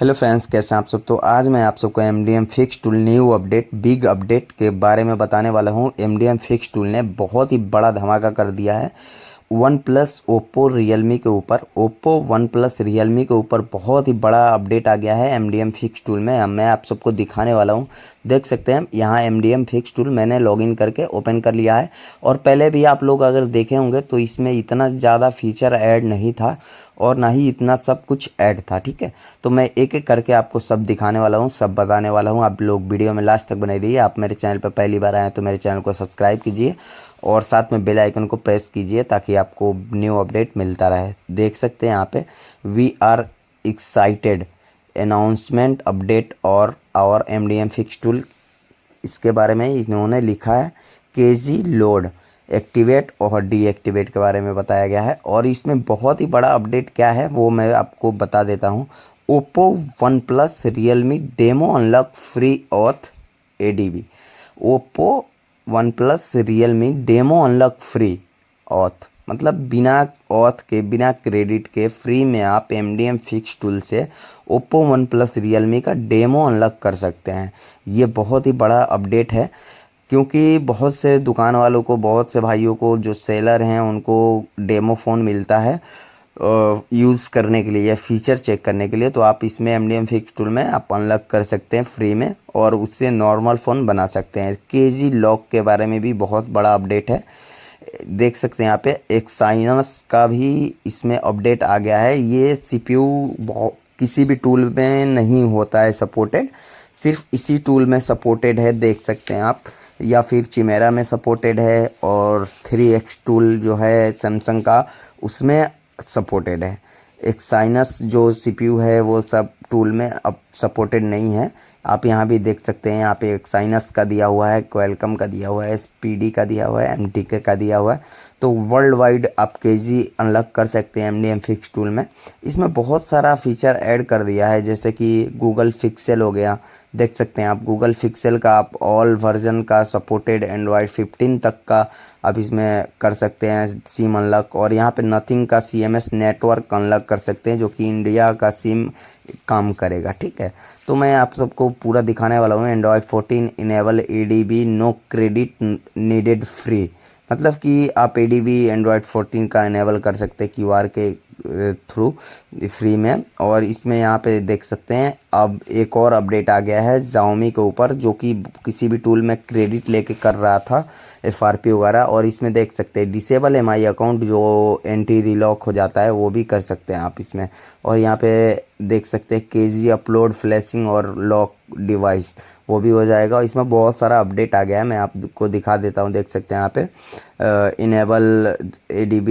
Hello friends, कैसे हैं आप सब। तो आज मैं आप सबको MDM fix tool new update big update के बारे में बताने वाला हूं। MDM फिक्स टूल ने बहुत ही बड़ा धमाका कर दिया है वन प्लस ओप्पो रियलमी के ऊपर। ओप्पो वन प्लस रियलमी के ऊपर बहुत ही बड़ा अपडेट आ गया है MDM फिक्स टूल में। मैं आप सबको दिखाने वाला हूं। देख सकते हैं यहाँ MDM फिक्स टूल मैंने लॉगिन करके ओपन कर लिया है। और पहले भी आप लोग अगर देखे होंगे तो इसमें इतना ज़्यादा फीचर ऐड नहीं था और ना ही इतना सब कुछ ऐड था। ठीक है, तो मैं एक एक करके आपको सब दिखाने वाला हूँ, सब बताने वाला हूँ। आप लोग वीडियो में लास्ट तक बने रहिए। आप मेरे चैनल पर पहली बार आए हैं तो मेरे चैनल को सब्सक्राइब कीजिए और साथ में बेल आइकन को प्रेस कीजिए ताकि आपको न्यू अपडेट मिलता रहे। देख सकते हैं यहाँ पे we are excited announcement update और MDM फिक्स टूल, इसके बारे में इन्होंने लिखा है। केजी लोड एक्टिवेट और डीएक्टिवेट के बारे में बताया गया है। और इसमें बहुत ही बड़ा अपडेट क्या है वो मैं आपको बता देता हूँ। Oppo one plus Realme demo unlock free auth ADB। Oppo one plus Realme demo unlock free auth मतलब बिना ऑथ के, बिना क्रेडिट के, फ्री में आप MDM फिक्स टूल से ओप्पो वन प्लस रियलमी का डेमो अनलॉक कर सकते हैं। ये बहुत ही बड़ा अपडेट है क्योंकि बहुत से दुकान वालों को, बहुत से भाइयों को जो सेलर हैं उनको डेमो फ़ोन मिलता है यूज़ करने के लिए या फीचर चेक करने के लिए। तो आप इसमें MDM फिक्स टूल में आप अनलॉक कर सकते हैं फ्री में और उससे नॉर्मल फ़ोन बना सकते हैं। केजी लॉक के बारे में भी बहुत बड़ा अपडेट है। देख सकते हैं यहाँ पे एक्साइनस का भी इसमें अपडेट आ गया है। ये CPU बहुत किसी भी टूल में नहीं होता है सपोर्टेड, सिर्फ इसी टूल में सपोर्टेड है। देख सकते हैं आप, या फिर चिमेरा में सपोर्टेड है और 3X टूल जो है सैमसंग का उसमें सपोर्टेड है। एक्साइनस जो CPU है वो सब टूल में अब सपोर्टेड नहीं है। आप यहाँ भी देख सकते हैं, यहाँ पे एक्साइनस का दिया हुआ है, क्वालकॉम का दिया हुआ है, SPD का दिया हुआ है, MTK का दिया हुआ है। तो वर्ल्ड वाइड आप केजी अनलॉक कर सकते हैं MDM फिक्स टूल में। इसमें बहुत सारा फीचर ऐड कर दिया है जैसे कि गूगल पिक्सेल हो गया। देख सकते हैं आप गूगल पिक्सेल का आप ऑल वर्जन का सपोर्टेड एंड्रॉयड 15 तक का आप इसमें कर सकते हैं सिम अनलॉक। और यहाँ पे नथिंग का CMS नेटवर्क अनलॉक कर सकते हैं जो कि इंडिया का सिम काम करेगा। ठीक है, तो मैं आप सबको पूरा दिखाने वाला हूँ। Android 14 enable ADB no credit needed free, मतलब कि आप ADB एंड्रॉयड 14 का इनेबल कर सकते हैं QR के थ्रू फ्री में। और इसमें यहाँ पे देख सकते हैं अब एक और अपडेट आ गया है Xiaomi के ऊपर, जो कि किसी भी टूल में क्रेडिट लेके कर रहा था FRP वगैरह। और इसमें देख सकते हैं डिसेबल MI अकाउंट जो एंटी रिलॉक हो जाता है वो भी कर सकते हैं आप इसमें। और यहाँ पे देख सकते हैं केजी अपलोड फ्लैशिंग और लॉक डिवाइस वो भी हो जाएगा। और इसमें बहुत सारा अपडेट आ गया है, मैं आपको दिखा देता हूँ। देख सकते हैं यहाँ पे इनेबल ADB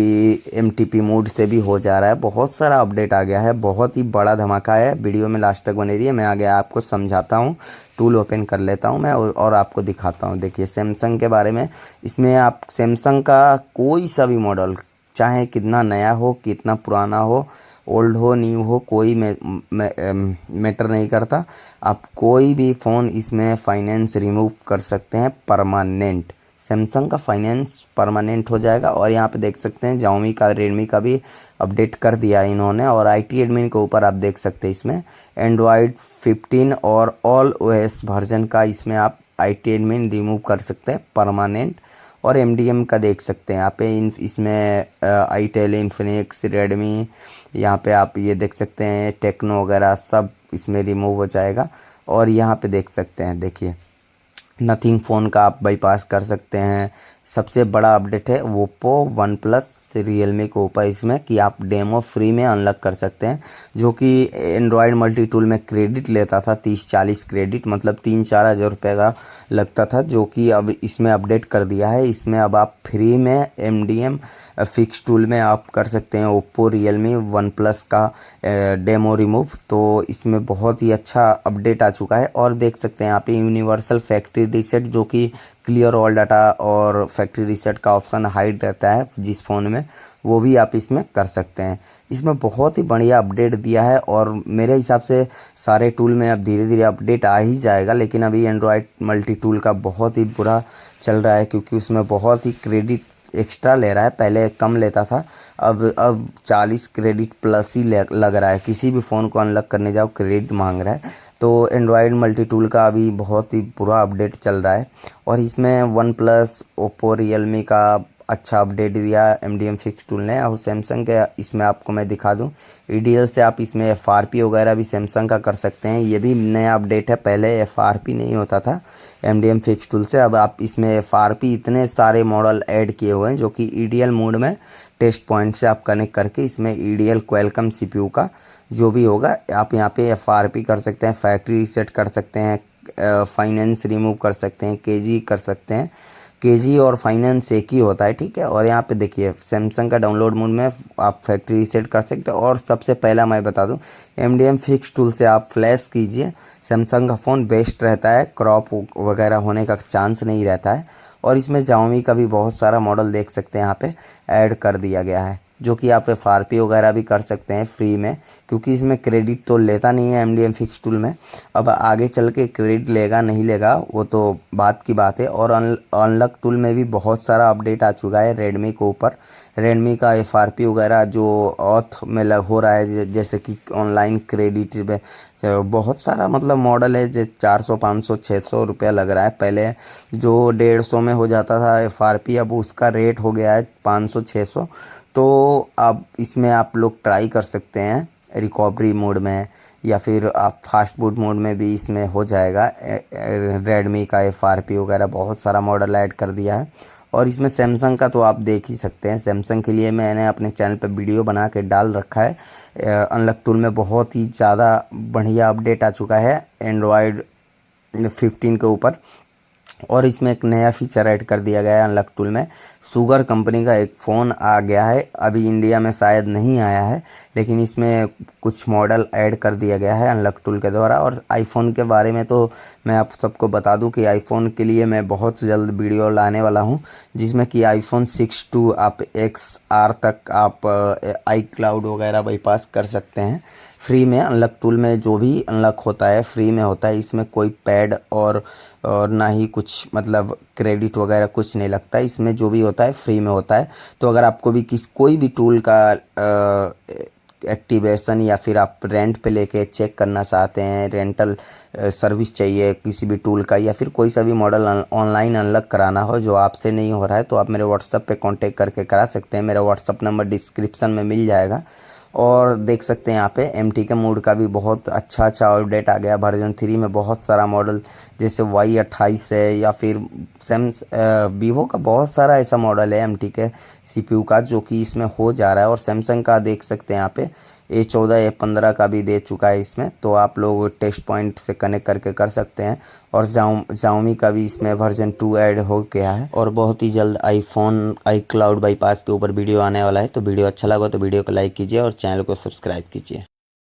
MTP मोड से भी हो जा रहा है। बहुत सारा अपडेट आ गया है, बहुत ही बड़ा धमाका है। वीडियो में लास्ट तक बने रहिए, मैं आगे आपको समझाता हूँ। टूल ओपन कर लेता हूँ मैं और आपको दिखाता हूँ। देखिए सैमसंग के बारे में, इसमें आप सैमसंग का कोई सा भी मॉडल, चाहे कितना नया हो कितना पुराना हो, ओल्ड हो न्यू हो, कोई मैटर नहीं करता। आप कोई भी फ़ोन इसमें फाइनेंस रिमूव कर सकते हैं परमानेंट। सैमसंग का फाइनेंस परमानेंट हो जाएगा। और यहाँ पे देख सकते हैं Xiaomi का, रेडमी का भी अपडेट कर दिया इन्होंने। और IT एडमिन के ऊपर आप देख सकते हैं इसमें एंड्रॉयड 15 और ऑल OS वर्जन का इसमें आप IT एडमिन रिमूव कर सकते हैं परमानेंट। और MDM का देख सकते हैं यहाँ पे इसमें आईटेल, इन्फिनिक्स, रेडमी, यहाँ पे आप ये देख सकते हैं टेक्नो वगैरह सब इसमें रिमूव हो जाएगा। और यहाँ पे देख सकते हैं, देखिए नथिंग फ़ोन का आप बाईपास कर सकते हैं। सबसे बड़ा अपडेट है ओप्पो वन प्लस रियलमी के ऊपर इसमें कि आप डेमो फ्री में अनलॉक कर सकते हैं, जो कि एंड्रॉयड मल्टी टूल में क्रेडिट लेता था 30-40 क्रेडिट, मतलब 3-4 हज़ार रुपये का लगता था, जो कि अब इसमें अपडेट कर दिया है। इसमें अब आप फ्री में MDM फिक्स टूल में आप कर सकते हैं ओप्पो रियलमी वन प्लस का डेमो रिमूव। तो इसमें बहुत ही अच्छा अपडेट आ चुका है। और देख सकते हैं यहाँ पे यूनिवर्सल फैक्ट्री रीसेट, जो कि क्लियर ऑल डाटा और फैक्ट्री रीसेट का ऑप्शन हाइड रहता है जिस फ़ोन में, वो भी आप इसमें कर सकते हैं। इसमें बहुत ही बढ़िया अपडेट दिया है। और मेरे हिसाब से सारे टूल में अब धीरे धीरे अपडेट आ ही जाएगा, लेकिन अभी एंड्रॉयड मल्टी टूल का बहुत ही बुरा चल रहा है क्योंकि उसमें बहुत ही क्रेडिट एक्स्ट्रा ले रहा है, पहले कम लेता था, अब 40 क्रेडिट प्लस ही लग रहा है। किसी भी फ़ोन को अनलॉक करने जाओ क्रेडिट मांग रहा है। तो एंड्रॉयड मल्टी टूल का अभी बहुत ही बुरा अपडेट चल रहा है और इसमें वन प्लस, ओप्पो, रियलमी का अच्छा अपडेट दिया एमडीएम फिक्स टूल ने। और सैमसंग के इसमें आपको मैं दिखा दूं, ईडीएल से आप इसमें एफआरपी वगैरह भी सैमसंग का कर सकते हैं। ये भी नया अपडेट है, पहले एफआरपी नहीं होता था एमडीएम फिक्स टूल से, अब आप इसमें एफआरपी इतने सारे मॉडल ऐड किए हुए हैं जो कि ईडीएल मोड में टेस्ट पॉइंट से आप कनेक्ट करके इसमें ईडीएल क्वालकॉम सीपीयू का जो भी होगा आप यहाँ पे एफआरपी कर सकते हैं, फैक्ट्री रीसेट कर सकते हैं, फाइनेंस रिमूव कर सकते हैं, केजी कर सकते हैं। केजी और फाइनेंस एक ही होता है, ठीक है। और यहाँ पे देखिए सैमसंग का डाउनलोड मोड में आप फैक्ट्री रीसेट कर सकते हो। और सबसे पहला मैं बता दूं, एमडीएम फिक्स टूल से आप फ्लैश कीजिए, सैमसंग का फ़ोन बेस्ट रहता है, क्रॉप वगैरह होने का चांस नहीं रहता है। और इसमें Xiaomi का भी बहुत सारा मॉडल देख सकते हैं, यहाँ पे ऐड कर दिया गया है जो कि आप एफआरपी वगैरह भी कर सकते हैं फ्री में, क्योंकि इसमें क्रेडिट तो लेता नहीं है एमडीएम फिक्स टूल में। अब आगे चल के क्रेडिट लेगा नहीं लेगा वो तो बात की बात है। और अनलॉक टूल में भी बहुत सारा अपडेट आ चुका है रेडमी के ऊपर। रेडमी का एफआरपी वगैरह जो ऑथ में हो रहा है, जैसे कि ऑनलाइन क्रेडिट में बहुत सारा मतलब मॉडल है जो 400, 500, 600 रुपया लग रहा है। पहले जो 150 में हो जाता था एफआरपी, अब उसका रेट हो गया है 500, 600। तो अब इसमें आप लोग ट्राई कर सकते हैं रिकवरी मोड में, या फिर आप फास्ट बूट मोड में भी इसमें हो जाएगा। रेडमी का एफआरपी वगैरह बहुत सारा मॉडल ऐड कर दिया है। और इसमें सैमसंग का तो आप देख ही सकते हैं, सैमसंग के लिए मैंने अपने चैनल पर वीडियो बना के डाल रखा है। अनलॉक टूल में बहुत ही ज़्यादा बढ़िया अपडेट आ चुका है एंड्रॉयड 15 के ऊपर। और इसमें एक नया फीचर ऐड कर दिया गया है अनलॉक टूल में। शुगर कंपनी का एक फ़ोन आ गया है, अभी इंडिया में शायद नहीं आया है, लेकिन इसमें कुछ मॉडल ऐड कर दिया गया है अनलॉक टूल के द्वारा। और आईफोन के बारे में तो मैं आप सबको बता दूं कि आईफोन के लिए मैं बहुत जल्द वीडियो लाने वाला हूं, जिसमें कि आईफोन 6 टू आप XR तक आप आई क्लाउड वगैरह बाईपास कर सकते हैं फ्री में। अनलॉक टूल में जो भी अनलॉक होता है फ्री में होता है, इसमें कोई पैड और ना ही कुछ मतलब क्रेडिट वगैरह कुछ नहीं लगता है, इसमें जो भी होता है फ्री में होता है। तो अगर आपको भी कोई भी टूल का एक्टिवेशन या फिर आप रेंट पे लेके चेक करना चाहते हैं, रेंटल सर्विस चाहिए किसी भी टूल का, या फिर कोई सा भी मॉडल ऑनलाइन अनलॉक कराना हो जो आपसे नहीं हो रहा है, तो आप मेरे व्हाट्सएप पे कांटेक्ट करके करा सकते हैं। मेरा व्हाट्सएप नंबर डिस्क्रिप्शन में मिल जाएगा। और देख सकते हैं यहाँ पे MT के मोड का भी बहुत अच्छा अपडेट आ गया। वर्जन 3 में बहुत सारा मॉडल जैसे Y28 है, या फिर वीवो का बहुत सारा ऐसा मॉडल है MT के CPU का जो कि इसमें हो जा रहा है। और सैमसंग का देख सकते हैं यहाँ पे A14, A15 का भी दे चुका है इसमें, तो आप लोग टेस्ट पॉइंट से कनेक्ट करके कर सकते हैं। और Xiaomi का भी इसमें वर्जन 2 ऐड हो गया है। और बहुत ही जल्द आईफोन आई क्लाउड बाईपास के ऊपर वीडियो आने वाला है। तो वीडियो अच्छा लगा तो वीडियो को लाइक कीजिए और चैनल को सब्सक्राइब कीजिए।